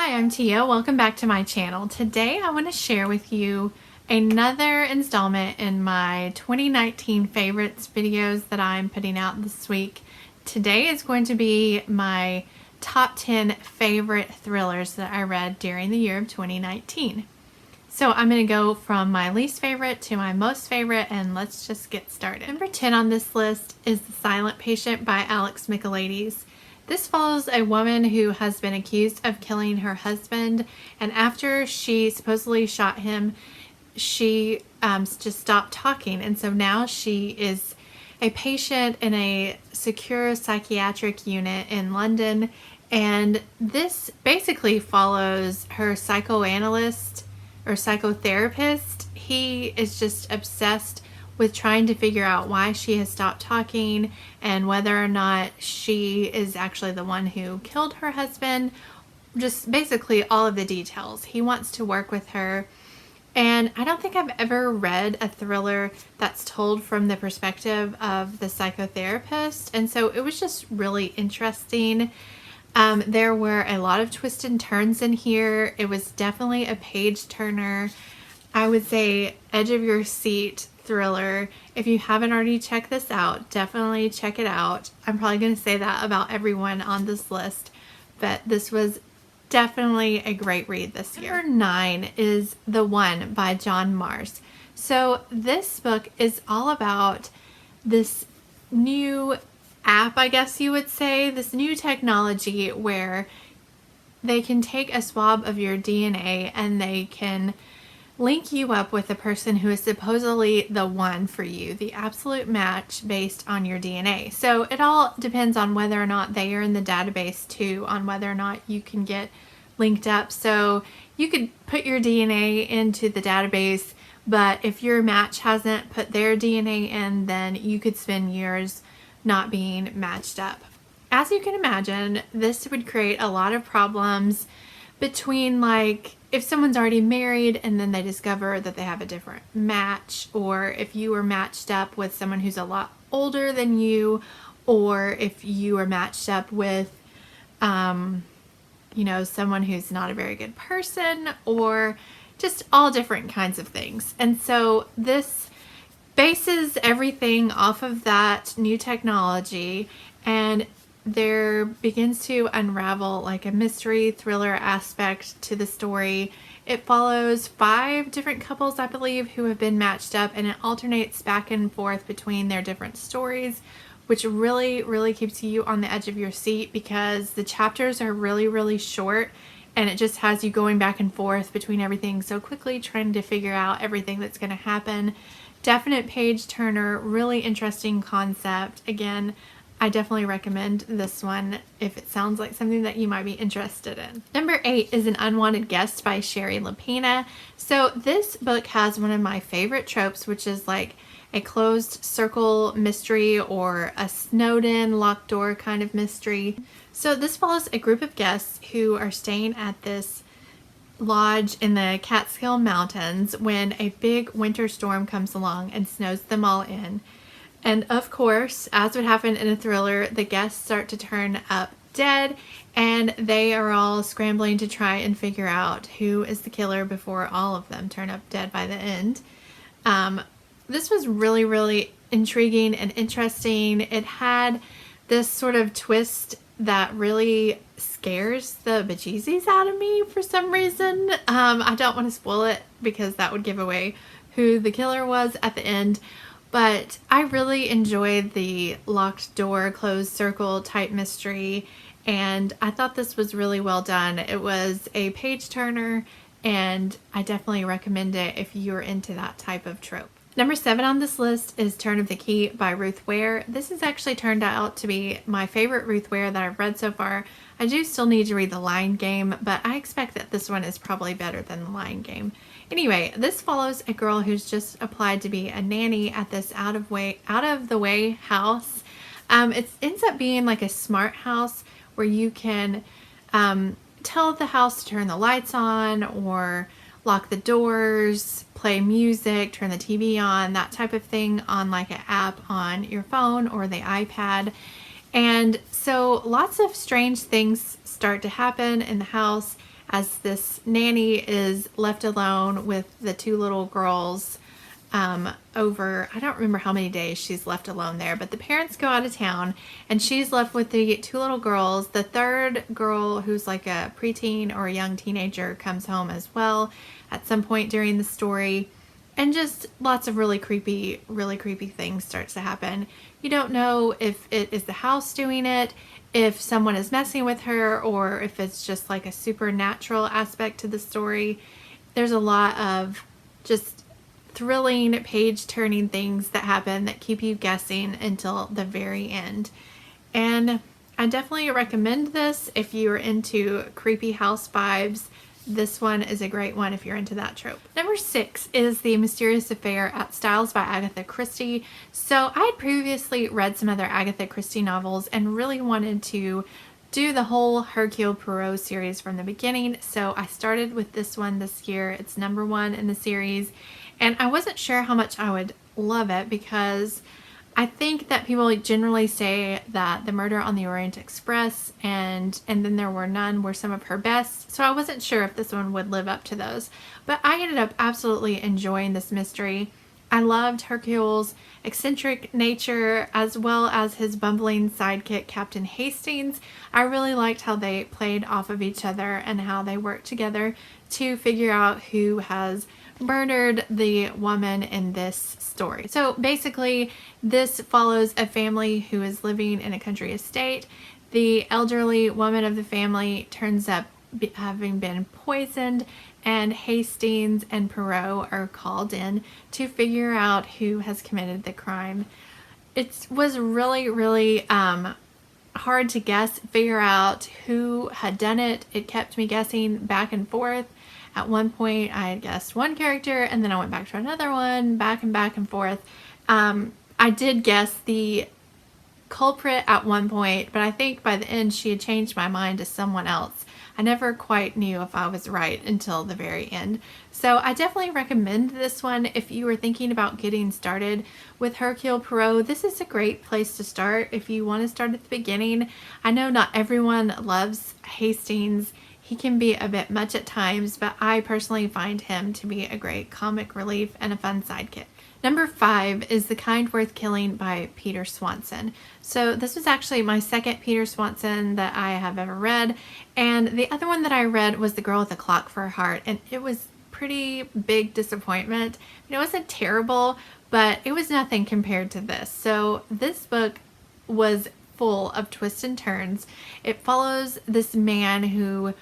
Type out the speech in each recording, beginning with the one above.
Hi, I'm Tia. Welcome back to my channel. Today I want to share with you another installment in my 2019 favorites videos that I'm putting out this week. Today is going to be my top 10 favorite thrillers that I read during the year of 2019. So I'm going to go from my least favorite to my most favorite, and let's just get started. Number 10 on this list is The Silent Patient by Alex Michaelides. This follows a woman who has been accused of killing her husband, and after she supposedly shot him, she just stopped talking, and so now she is a patient in a secure psychiatric unit in London, and this basically follows her psychoanalyst or psychotherapist. He is just obsessed with trying to figure out why she has stopped talking and whether or not she is actually the one who killed her husband. Just basically all of the details. He wants to work with her. And I don't think I've ever read a thriller that's told from the perspective of the psychotherapist. And so it was just really interesting. There were a lot of twists and turns in here. It was definitely a page turner. I would say edge of your seat thriller. If you haven't already checked this out, definitely check it out. I'm probably going to say that about everyone on this list, but this was definitely a great read this year. Number 9 is The One by John Marrs. So this book is all about this new app, I guess you would say, this new technology where they can take a swab of your DNA and they can link you up with a person who is supposedly the one for you, the absolute match based on your DNA. So it all depends on whether or not they are in the database too, on whether or not you can get linked up. So you could put your DNA into the database, but if your match hasn't put their DNA in, then you could spend years not being matched up. As you can imagine, this would create a lot of problems between, like, if someone's already married and then they discover that they have a different match, or if you were matched up with someone who's a lot older than you, or if you are matched up with someone who's not a very good person, or just all different kinds of things. And so this bases everything off of that new technology, and there begins to unravel like a mystery thriller aspect to the story. It follows 5 different couples, I believe, who have been matched up, and it alternates back and forth between their different stories, which really, really keeps you on the edge of your seat because the chapters are really, really short, and it just has you going back and forth between everything so quickly, trying to figure out everything that's going to happen. Definite page turner, really interesting concept. Again, I definitely recommend this one if it sounds like something that you might be interested in. Number 8 is An Unwanted Guest by Shari Lapena. So this book has one of my favorite tropes, which is like a closed circle mystery or a snowed-in locked door kind of mystery. So this follows a group of guests who are staying at this lodge in the Catskill Mountains when a big winter storm comes along and snows them all in. And of course, as would happen in a thriller, the guests start to turn up dead, and they are all scrambling to try and figure out who is the killer before all of them turn up dead by the end. This was really, really intriguing and interesting. It had this sort of twist that really scares the bejesus out of me for some reason. I don't want to spoil it because that would give away who the killer was at the end. But I really enjoyed the locked door, closed circle type mystery, and I thought this was really well done. It was a page turner, and I definitely recommend it if you're into that type of trope. Number 7 on this list is Turn of the Key by Ruth Ware. This has actually turned out to be my favorite Ruth Ware that I've read so far. I do still need to read The Lion Game, but I expect that this one is probably better than The Lion Game. Anyway, this follows a girl who's just applied to be a nanny at this out of the way house. It ends up being like a smart house where you can tell the house to turn the lights on or lock the doors, play music, turn the TV on, that type of thing on like an app on your phone or the iPad. And so lots of strange things start to happen in the house, as this nanny is left alone with the two little girls over, I don't remember how many days she's left alone there, but the parents go out of town and she's left with the two little girls. The third girl, who's like a preteen or a young teenager, comes home as well at some point during the story. And just lots of really creepy things starts to happen. You don't know if it is the house doing it, if someone is messing with her, or if it's just like a supernatural aspect to the story. There's a lot of just thrilling, page-turning things that happen that keep you guessing until the very end. And I definitely recommend this if you're into creepy house vibes. This one is a great one if you're into that trope. Number 6 is The Mysterious Affair at Styles by Agatha Christie. So I had previously read some other Agatha Christie novels and really wanted to do the whole Hercule Poirot series from the beginning. So I started with this one this year. It's number 1 in the series. And I wasn't sure how much I would love it because I think that people generally say that The Murder on the Orient Express and Then There Were None were some of her best. So I wasn't sure if this one would live up to those. But I ended up absolutely enjoying this mystery. I loved Hercule's eccentric nature as well as his bumbling sidekick, Captain Hastings. I really liked how they played off of each other and how they worked together to figure out who has murdered the woman in this story. So basically, this follows a family who is living in a country estate. The elderly woman of the family turns up having been poisoned, and Hastings and Poirot are called in to figure out who has committed the crime. It was really hard to figure out who had done it. It kept me guessing back and forth. At one point, I had guessed one character, and then I went back to another one, back and forth. I did guess the culprit at one point, but I think by the end she had changed my mind to someone else. I never quite knew if I was right until the very end. So I definitely recommend this one if you were thinking about getting started with Hercule Poirot. This is a great place to start if you want to start at the beginning. I know not everyone loves Hastings. He can be a bit much at times, but I personally find him to be a great comic relief and a fun sidekick. Number 5 is The Kind Worth Killing by Peter Swanson. So this was actually my second Peter Swanson that I have ever read, and the other one that I read was The Girl with a Clock for a Heart, and it was pretty big disappointment. It wasn't terrible, but it was nothing compared to this. So this book was full of twists and turns. It follows this man who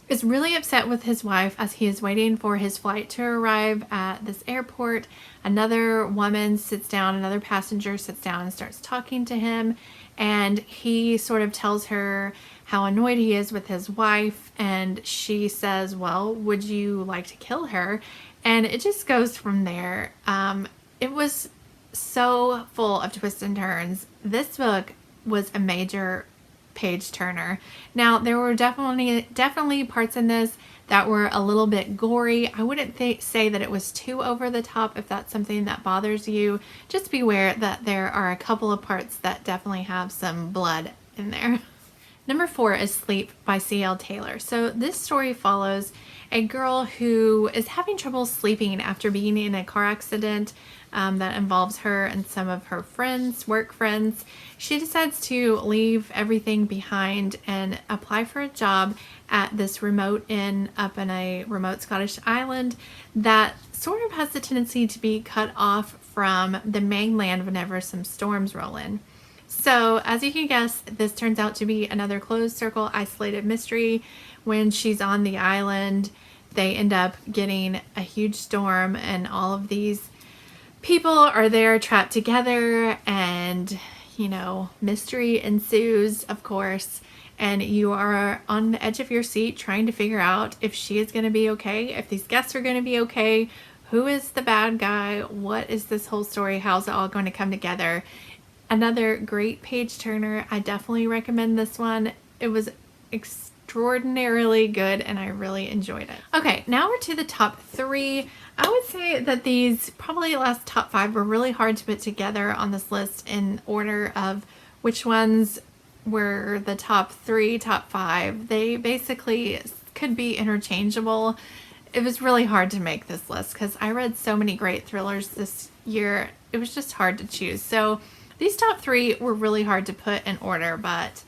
is really upset with his wife as he is waiting for his flight to arrive at this airport. Another woman sits down, another passenger sits down and starts talking to him, and he sort of tells her how annoyed he is with his wife, and she says, well, would you like to kill her? And it just goes from there. It was so full of twists and turns. This book was a major page turner. Now, there were definitely parts in this that were a little bit gory. I wouldn't say that it was too over the top. If that's something that bothers you, just beware that there are a couple of parts that definitely have some blood in there. Number 4 is Sleep by C.L. Taylor. So this story follows a girl who is having trouble sleeping after being in a car accident that involves her and some of her friends, work friends. She decides to leave everything behind and apply for a job at this remote inn up in a remote Scottish island that sort of has the tendency to be cut off from the mainland whenever some storms roll in. So, as you can guess, this turns out to be another closed circle isolated mystery. When she's on the island, they end up getting a huge storm, and all of these people are there trapped together, and, you know, mystery ensues, of course, and you are on the edge of your seat trying to figure out if she is going to be okay, if these guests are going to be okay, who is the bad guy, what is this whole story, how's it all going to come together. Another great page turner. I definitely recommend this one. It was extraordinarily good and I really enjoyed it. Okay, now we're to the top 3. I would say that these probably last top 5 were really hard to put together on this list in order of which ones were the top 3, top 5. They basically could be interchangeable. It was really hard to make this list because I read so many great thrillers this year. It was just hard to choose. So these top 3 were really hard to put in order, but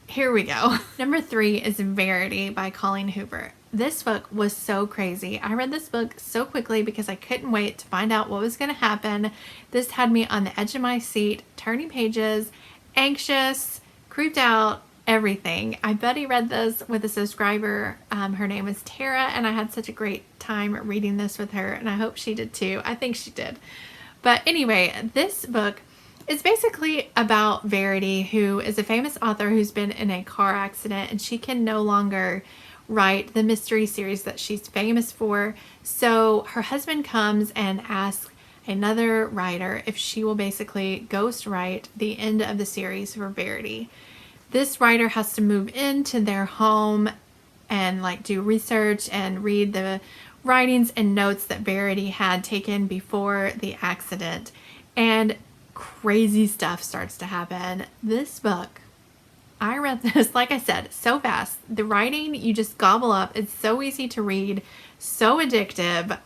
here we go. Number 3 is Verity by Colleen Hoover. This book was so crazy. I read this book so quickly because I couldn't wait to find out what was going to happen. This had me on the edge of my seat, turning pages, anxious, creeped out, everything. I buddy read this with a subscriber. Her name is Tara, and I had such a great time reading this with her, and I hope she did too. I think she did. But anyway, this book is basically about Verity, who is a famous author who's been in a car accident, and she can no longer write the mystery series that she's famous for. So her husband comes and asks another writer if she will basically ghost write the end of the series for Verity. This writer has to move into their home and like do research and read the writings and notes that Verity had taken before the accident, and crazy stuff starts to happen. This book, I read this, like I said, so fast. The writing you just gobble up. It's so easy to read, so addictive.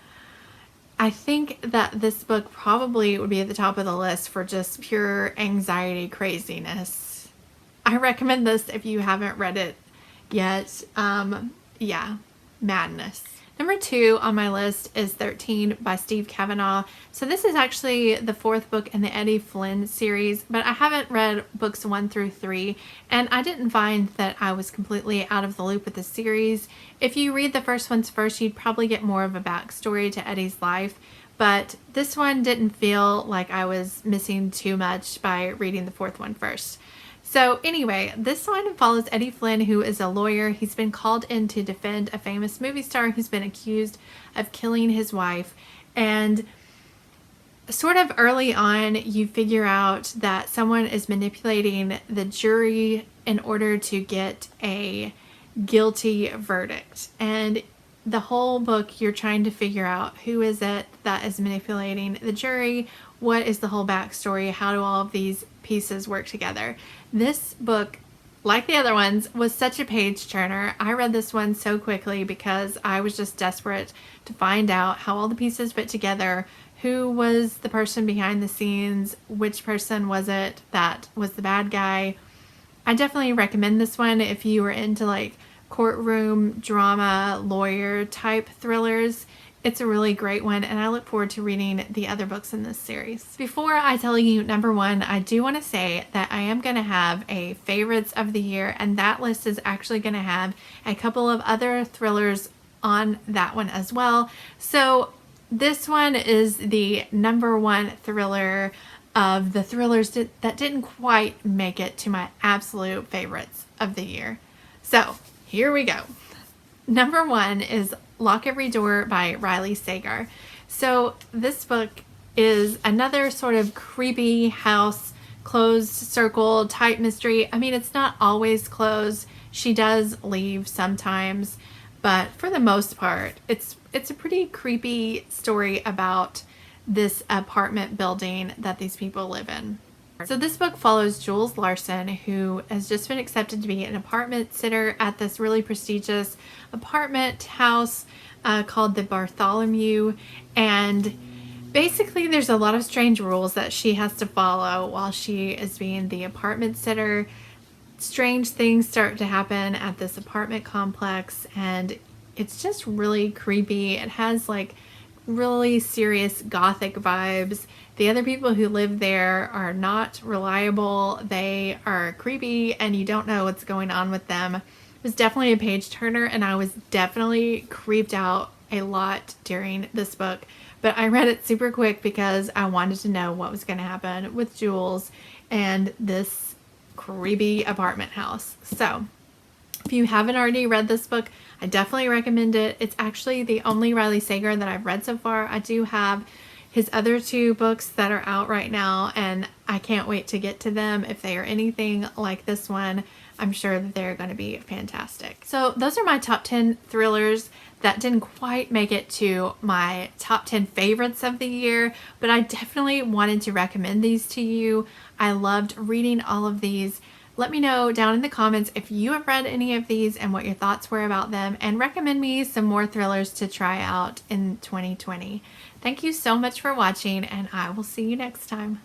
I think that this book probably would be at the top of the list for just pure anxiety craziness. I recommend this if you haven't read it yet. Yeah, madness. Number 2 on my list is 13 by Steve Cavanagh. So this is actually the 4th book in the Eddie Flynn series, but I haven't read books 1 through 3, and I didn't find that I was completely out of the loop with the series. If you read the first ones first, you'd probably get more of a backstory to Eddie's life, but this one didn't feel like I was missing too much by reading the 4th one first. So anyway, this one follows Eddie Flynn, who is a lawyer. He's been called in to defend a famous movie star who's been accused of killing his wife. And sort of early on, you figure out that someone is manipulating the jury in order to get a guilty verdict. And the whole book, you're trying to figure out who is it that is manipulating the jury, what is the whole backstory, how do all of these pieces work together. This book, like the other ones, was such a page turner. I read this one so quickly because I was just desperate to find out how all the pieces fit together, who was the person behind the scenes, which person was it that was the bad guy. I definitely recommend this one if you were into like courtroom drama, lawyer type thrillers. It's a really great one, and I look forward to reading the other books in this series. Before I tell you number 1, I do want to say that I am going to have a favorites of the year, and that list is actually going to have a couple of other thrillers on that one as well. So this one is the number 1 thriller of the thrillers that didn't quite make it to my absolute favorites of the year. So here we go. Number 1 is Lock Every Door by Riley Sagar. So this book is another sort of creepy house, closed circle type mystery. I mean, it's not always closed. She does leave sometimes, but for the most part, it's a pretty creepy story about this apartment building that these people live in. So this book follows Jules Larson, who has just been accepted to be an apartment sitter at this really prestigious apartment house called the Bartholomew. And basically there's a lot of strange rules that she has to follow while she is being the apartment sitter. Strange things start to happen at this apartment complex, and it's just really creepy. It has like really serious gothic vibes. The other people who live there are not reliable. They are creepy and you don't know what's going on with them. It was definitely a page turner, and I was definitely creeped out a lot during this book, but I read it super quick because I wanted to know what was going to happen with Jules and this creepy apartment house. So if you haven't already read this book, I definitely recommend it. It's actually the only Riley Sagar that I've read so far. I do have his other 2 books that are out right now, and I can't wait to get to them. If they are anything like this one, I'm sure that they're going to be fantastic. So those are my top 10 thrillers that didn't quite make it to my top 10 favorites of the year, but I definitely wanted to recommend these to you. I loved reading all of these Let me know down in the comments if you have read any of these and what your thoughts were about them, and recommend me some more thrillers to try out in 2020. Thank you so much for watching, and I will see you next time.